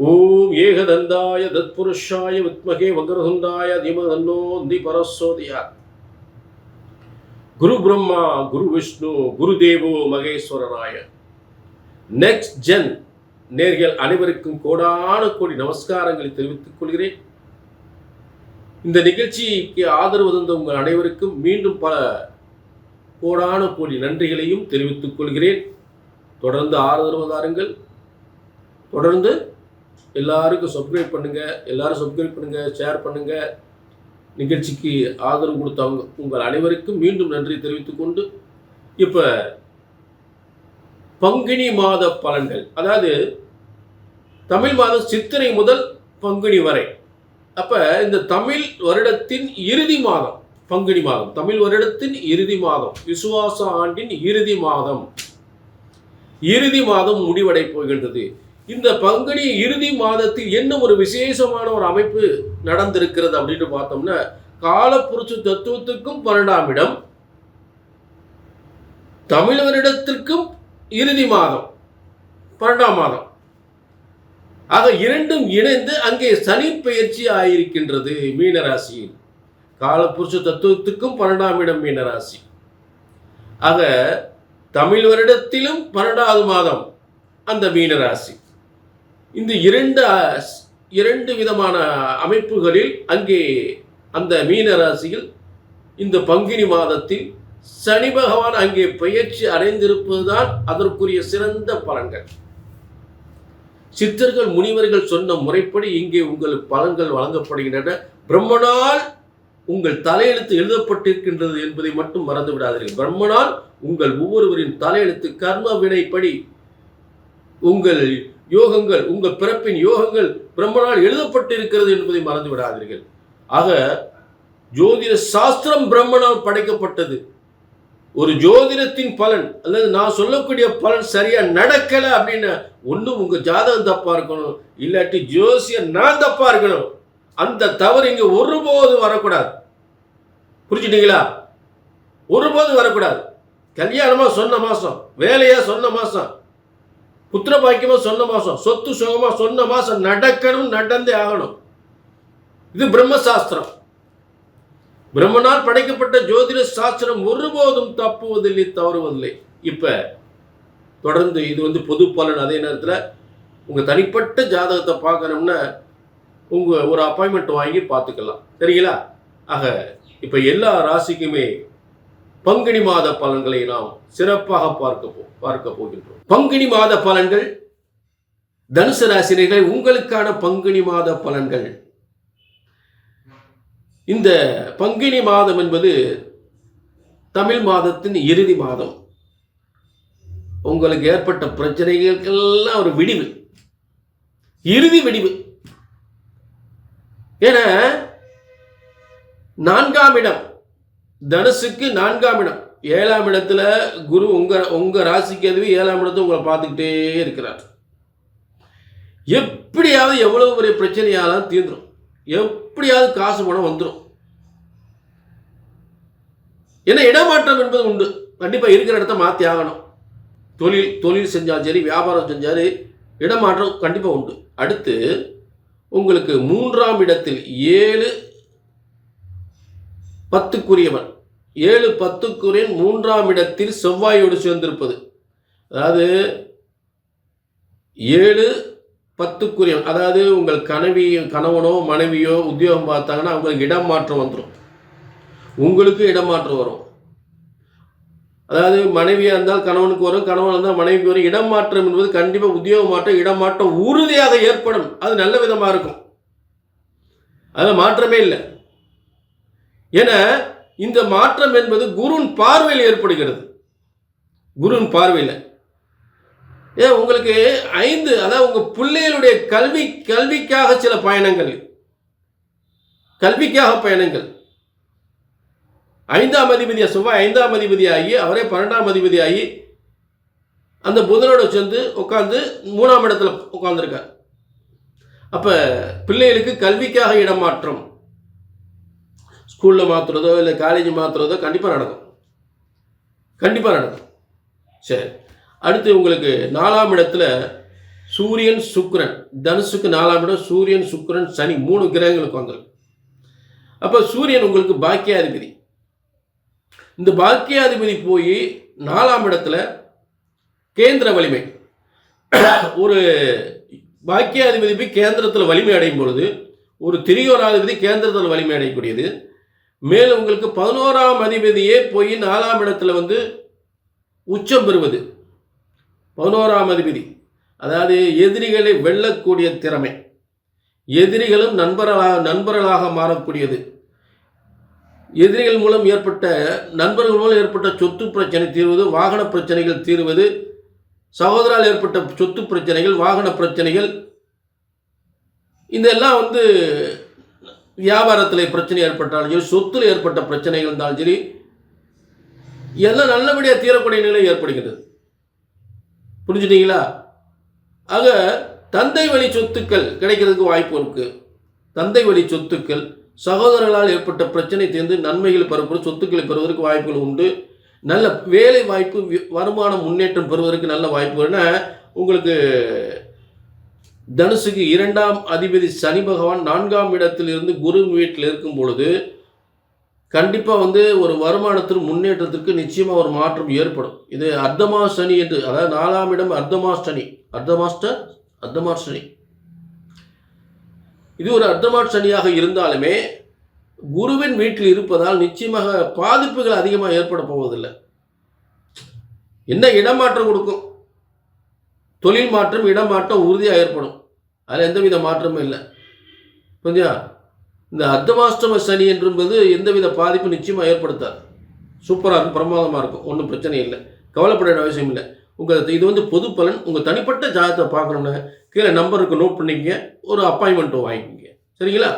ஓம் ஏகதந்தாய தத்புருஷாய வித்மகே வக்ரதுண்டாய தீமதன்னோ பரசோதியாத். குரு பிரம்மா குரு விஷ்ணு குரு தேவோ மகேஸ்வரராய. நெக்ஸ்ட் ஜென் நேர்கள் அனைவருக்கும் கோடான கோடி நமஸ்காரங்களை தெரிவித்துக் கொள்கிறேன். இந்த நிகழ்ச்சிக்கு ஆதரவு தந்த உங்கள் அனைவருக்கும் மீண்டும் பல கோடான கோடி நன்றிகளையும் தெரிவித்துக் கொள்கிறேன். தொடர்ந்து ஆதரவு தாருங்கள். தொடர்ந்து எல்லாருக்கும் சப்ஸ்கிரைப் பண்ணுங்க, ஷேர் பண்ணுங்க. நிகழ்ச்சிக்கு ஆதரவு கொடுத்தவங்க உங்கள் அனைவருக்கும் மீண்டும் நன்றி தெரிவித்துக் கொண்டு, இப்போ பங்குனி மாத பலன்கள், அதாவது தமிழ் மாதம் சித்திரை முதல் பங்குனி வரை. அப்ப இந்த தமிழ் வருடத்தின் இறுதி மாதம் பங்குனி மாதம், தமிழ் வருடத்தின் இறுதி மாதம், விசுவாச ஆண்டின் இறுதி மாதம் முடிவடை போகின்றது. இந்த பங்குனி இறுதி மாதத்தில் என்ன ஒரு விசேஷமான ஒரு அமைப்பு நடந்திருக்கிறது அப்படின்னு பார்த்தோம்னா, காலப்புருஷ தத்துவத்துக்கும் 12ஆம் இடம், தமிழ் வருடத்திற்கும் இறுதி மாதம் 12ஆம் மாதம் ஆக இரண்டும் இணைந்து அங்கே சனி பெயர்ச்சி ஆயிருக்கின்றது மீனராசியில். காலப்புருஷ தத்துவத்துக்கும் 12ஆம் இடம் மீனராசி. ஆக தமிழ் வருடத்திலும் 12வது மாதம் அந்த மீனராசி. இந்த இரண்டு விதமான அமைப்புகளில் அங்கே அந்த மீனராசியில் இந்த பங்குனி மாதத்தில் சனி பகவான் அங்கே பெயர்ச்சி அடைந்திருப்பதுதான் அதற்குரிய சிறந்த பலன்கள். சித்தர்கள் முனிவர்கள் சொன்ன முறைப்படி இங்கே உங்களுக்கு பலன்கள் வழங்கப்படுகின்றன. பிரம்மனால் உங்கள் தலையெழுத்து எழுதப்பட்டிருக்கின்றது என்பதை மட்டும் மறந்து விடாதீர்கள். பிரம்மனால் உங்கள் ஒவ்வொருவரின் தலையெழுத்து கர்ம வினைப்படி உங்கள் யோகங்கள், உங்கள் பிறப்பின் யோகங்கள் பிரம்மனால் எழுதப்பட்டிருக்கிறது என்பதை மறந்து விடாதீர்கள். ஆக ஜோதிட சாஸ்திரம் பிரம்மனால் படைக்கப்பட்டது. ஒரு ஜோதிடத்தின் பலன் அல்லது நான் சொல்லக்கூடிய பலன் சரியா நடக்கல அப்படின்னு ஒன்றும் உங்க ஜாதகம் தப்பா இருக்கணும், இல்லாட்டி ஜோசியம் நான் தப்பா இருக்கணும். அந்த தவறு இங்க ஒருபோது வரக்கூடாது. புரிஞ்சுட்டீங்களா? ஒருபோது வரக்கூடாது. கல்யாணமா சொன்ன மாசம், வேலையா சொன்ன மாசம், புத்திர பாக்கியமா சொன்ன மாசம், சொத்து சுகமா சொன்ன மாசம் நடக்கணும், நடந்தே ஆகணும். இது பிரம்மசாஸ்திரம். பிரம்மனால் படைக்கப்பட்ட ஜோதிட சாஸ்திரம் ஒருபோதும் தப்புவதில்லை, தவறுவதில்லை. இப்ப தொடர்ந்து இது பொது பலன். அதே நேரத்தில் உங்க தனிப்பட்ட ஜாதகத்தை பார்க்கணும்னா உங்க ஒரு அப்பாயின்மெண்ட் வாங்கி பார்த்துக்கலாம். சரிங்களா? ஆக இப்ப எல்லா ராசிக்குமே பங்குனி மாத பலன்களை நாம் சிறப்பாக பார்க்க போகின்றோம். பங்குனி மாத பலன்கள், தனுசு ராசினர்கள் உங்களுக்கான பங்குனி மாத பலன்கள். இந்த பங்குனி மாதம் என்பது தமிழ் மாதத்தின் இறுதி மாதம். உங்களுக்கு ஏற்பட்ட பிரச்சனைகளுக்கெல்லாம் ஒரு விடிவு, இறுதி விடிவு. ஏன்னா 4ஆம் இடம் தனுசுக்கு 4ஆம் இடம், 7ஆம் இடத்துல குரு உங்க ராசிக்கு எதுவும் 7ஆம் இடத்தை உங்களை பார்த்துக்கிட்டே இருக்கிறார். எப்படியாவது எவ்வளவு பெரிய பிரச்சனையாலும் தீர்ந்துடும், எப்படியாவது காசு பணம் வந்துடும். ஏன்னா இடமாற்றம் என்பது உண்டு. கண்டிப்பா இருக்கிற இடத்த மாற்றி ஆகணும். தொழில் செஞ்சாலும் சரி, வியாபாரம் செஞ்சாலும் இடமாற்றம் கண்டிப்பா உண்டு. அடுத்து உங்களுக்கு 3ஆம் இடத்தில் 7-10க்குரியவன், 7-10க்குரியன் 3ஆம் இடத்தில் செவ்வாயோடு சேர்ந்திருப்பது. அதாவது 7-10க்குரியவன், அதாவது உங்கள் கணவனோ மனைவியோ உத்தியோகம் பார்த்தாங்கன்னா அவங்களுக்கு இடமாற்றம் வந்துடும், உங்களுக்கு இடமாற்றம் வரும். அதாவது மனைவியாக இருந்தால் கணவனுக்கு வரும், கணவன் இருந்தால் மனைவிக்கு வரும். இடமாற்றம் என்பது கண்டிப்பாக உத்தியோக மாற்றம், இடமாற்றம் உறுதியாக ஏற்படும். அது நல்ல விதமாக இருக்கும், அதில் மாற்றமே இல்லை. ஏன்னா இந்த மாற்றம் என்பது குருவின் பார்வையில் ஏற்படுகிறது. குருவின் பார்வையில் ஏன் உங்களுக்கு 5, அதாவது உங்க பிள்ளைகளுடைய கல்விக்காக சில பயணங்கள், கல்விக்காக பயணங்கள். 5ஆம் அதிபதியா செவ்வாய் 5ஆம் அதிபதியாகி அவரே 12ஆம் அதிபதியாகி அந்த புதனோட சேர்ந்து உட்கார்ந்து 3ஆம் இடத்துல உட்கார்ந்துருக்கார். அப்ப பிள்ளைகளுக்கு கல்விக்காக இடமாற்றம், ஸ்கூல்ல மாத்துறதோ இல்லை காலேஜ் மாத்துறதோ கண்டிப்பா நடக்கும். சரி, அடுத்து உங்களுக்கு 4ஆம் இடத்துல சூரியன் சுக்கிரன், தனுசுக்கு 4ஆம் இடம் சூரியன் சுக்கிரன் சனி 3 கிரகங்களுக்கு வந்துடும். அப்போ சூரியன் உங்களுக்கு பாக்கியாதிபதி. இந்த பாக்கியாதிபதி போய் 4ஆம் இடத்துல கேந்திர வலிமை. ஒரு பாக்கியாதிபதி போய் கேந்திரத்தில் வலிமை அடையும் பொழுது ஒரு திரியோனாதிபதி கேந்திரத்தில் வலிமை அடையக்கூடியது. மேலும் உங்களுக்கு 11ஆம் அதிபதியே போய் 4ஆம் இடத்துல வந்து உச்சம் பெறுவது. 11ஆம் அதிபதி அதாவது எதிரிகளை வெல்லக்கூடிய திறமை, எதிரிகளும் நண்பர்களாக மாறக்கூடியது. எதிரிகள் மூலம் ஏற்பட்ட நண்பர்கள் மூலம் ஏற்பட்ட சொத்து பிரச்சனை தீர்வது, வாகன பிரச்சனைகள் தீர்வது, சகோதரால் ஏற்பட்ட சொத்து பிரச்சனைகள், வாகன பிரச்சனைகள், இதெல்லாம் வந்து வியாபாரத்தில் பிரச்சனை ஏற்பட்டாலும் சரி, சொத்தில் ஏற்பட்ட பிரச்சனைகள் இருந்தாலும் சரி, எல்லாம் நல்லபடியாக தீரக்கூடிய நிலை ஏற்படுகிறது. புரிஞ்சுட்டீங்களா? ஆக தந்தை வழி சொத்துக்கள் கிடைக்கிறதுக்கு வாய்ப்பு இருக்கு. தந்தை வழி சொத்துக்கள், சகோதரர்களால் ஏற்பட்ட பிரச்சனை தீர்ந்து நன்மைகள் பெறப்படும் சொத்துக்களை பெறுவதற்கு வாய்ப்புகள் உண்டு. நல்ல வேலை வாய்ப்பு, வருமான முன்னேற்றம் பெறுவதற்கு நல்ல வாய்ப்பு. உங்களுக்கு தனுசுக்கு 2ஆம் அதிபதி சனி பகவான் 4ஆம் இடத்தில் இருந்து குரு வீட்டில் இருக்கும் பொழுது கண்டிப்பாக வந்து ஒரு வருமானத்தின் முன்னேற்றத்திற்கு நிச்சயமாக ஒரு மாற்றம் ஏற்படும். இது அர்த்தமா சனி என்று, அதாவது 4ஆம் இடம் அர்த்தமா சனி. இது ஒரு அர்த்தமா சனியாக இருந்தாலுமே குருவின் வீட்டில் இருப்பதால் நிச்சயமாக பாதிப்புகள் அதிகமாக ஏற்பட போவதில்லை. என்ன இடமாற்றம் கொடுக்கும், தொழில் மாற்றம், இடமாற்றம் உறுதியாக ஏற்படும். அதில் எந்தவித மாற்றமும் இல்லை. கொஞ்சம் இந்த அர்த்தமாஷ்டம சனி என்பது எந்தவித பாதிப்பும் நிச்சயமாக ஏற்படுத்தாது. சூப்பராக இருக்கும், பிரமாதமாக இருக்கும், ஒன்றும் பிரச்சனை இல்லை, கவலைப்பட வேண்டிய அவசியம் இல்லை. இது வந்து பொது பலன். உங்கள் தனிப்பட்ட ஜாதகத்தை பார்க்கணும்னா கீழே நம்பருக்கு நோட் பண்ணிக்கங்க, ஒரு அப்பாயின்மெண்ட்டும் வாங்கிக்கோங்க. சரிங்களா?